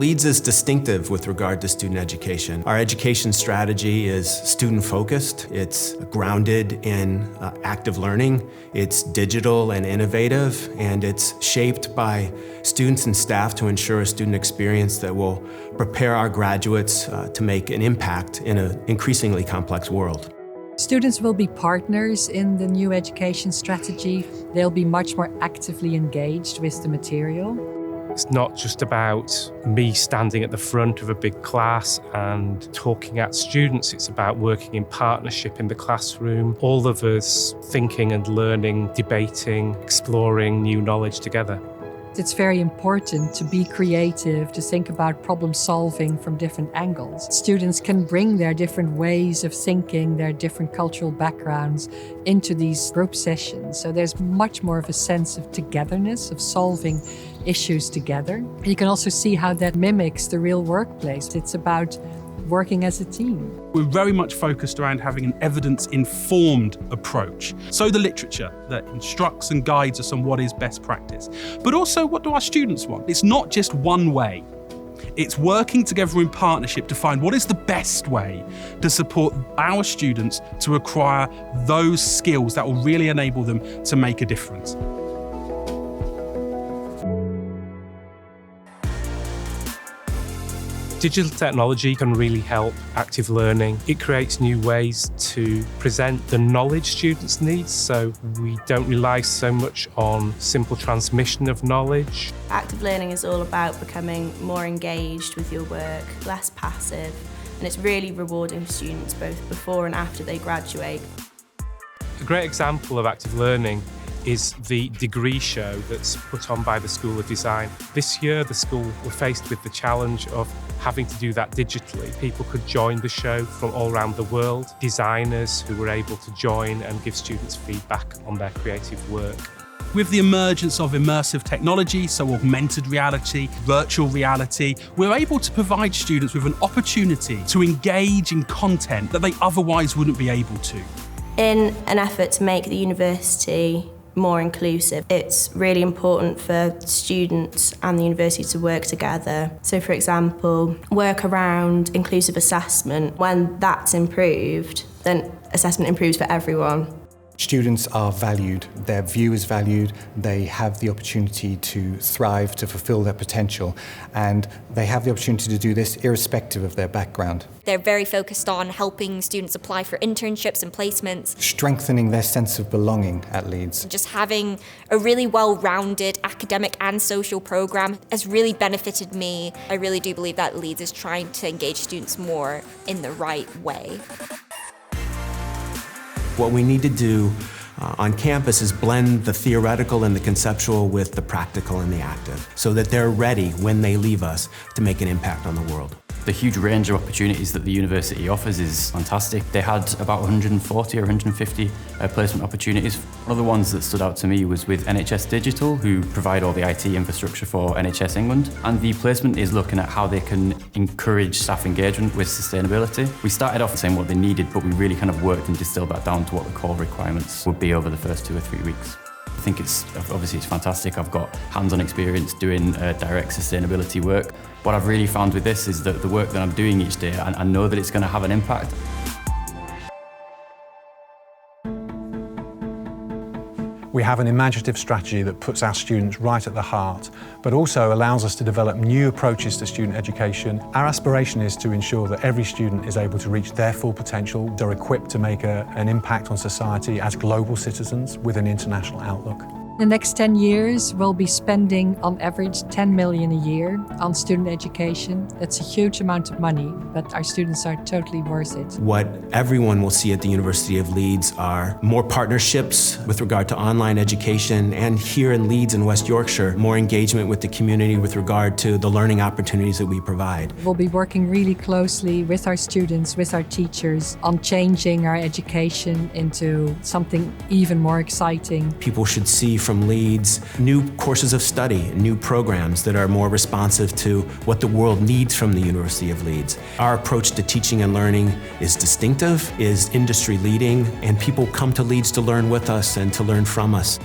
Leeds is distinctive with regard to student education. Our education strategy is student-focused, it's grounded in active learning, it's digital and innovative, and it's shaped by students and staff to ensure a student experience that will prepare our graduates to make an impact in an increasingly complex world. Students will be partners in the new education strategy. They'll be much more actively engaged with the material. It's not just about me standing at the front of a big class and talking at students. It's about working in partnership in the classroom, all of us thinking and learning, debating, exploring new knowledge together. It's very important to be creative, to think about problem solving from different angles. Students can bring their different ways of thinking, their different cultural backgrounds into these group sessions. So there's much more of a sense of togetherness, of solving issues together. You can also see how that mimics the real workplace. It's about working as a team. We're very much focused around having an evidence-informed approach. So the literature that instructs and guides us on what is best practice. But also, what do our students want? It's not just one way. It's working together in partnership to find what is the best way to support our students to acquire those skills that will really enable them to make a difference. Digital technology can really help active learning. It creates new ways to present the knowledge students need, so we don't rely so much on simple transmission of knowledge. Active learning is all about becoming more engaged with your work, less passive, and it's really rewarding for students both before and after they graduate. A great example of active learning is the degree show that's put on by the School of Design. This year, the school were faced with the challenge of having to do that digitally. People could join the show from all around the world, designers who were able to join and give students feedback on their creative work. With the emergence of immersive technology, so augmented reality, virtual reality, we're able to provide students with an opportunity to engage in content that they otherwise wouldn't be able to. In an effort to make the university more inclusive, it's really important for students and the university to work together. So for example, work around inclusive assessment. When that's improved, then assessment improves for everyone. Students are valued, their view is valued, they have the opportunity to thrive, to fulfill their potential, and they have the opportunity to do this irrespective of their background. They're very focused on helping students apply for internships and placements. Strengthening their sense of belonging at Leeds. Just having a really well-rounded academic and social program has really benefited me. I really do believe that Leeds is trying to engage students more in the right way. What we need to do on campus is blend the theoretical and the conceptual with the practical and the active, so that they're ready when they leave us to make an impact on the world. The huge range of opportunities that the university offers is fantastic. They had about 140 or 150 placement opportunities. One of the ones that stood out to me was with NHS Digital, who provide all the IT infrastructure for NHS England. And the placement is looking at how they can encourage staff engagement with sustainability. We started off saying what they needed, but we really kind of worked and distilled that down to what the core requirements would be over the first 2 or 3 weeks. I think it's fantastic. I've got hands-on experience doing direct sustainability work. What I've really found with this is that the work that I'm doing each day, I know that it's going to have an impact. We have an imaginative strategy that puts our students right at the heart, but also allows us to develop new approaches to student education. Our aspiration is to ensure that every student is able to reach their full potential. They're equipped to make an impact on society as global citizens with an international outlook. The next 10 years, we'll be spending on average 10 million a year on student education. That's a huge amount of money, but our students are totally worth it. What everyone will see at the University of Leeds are more partnerships with regard to online education, and here in Leeds and West Yorkshire, more engagement with the community with regard to the learning opportunities that we provide. We'll be working really closely with our students, with our teachers, on changing our education into something even more exciting. People should see from Leeds new courses of study, new programs that are more responsive to what the world needs from the University of Leeds. Our approach to teaching and learning is distinctive, is industry leading, and people come to Leeds to learn with us and to learn from us.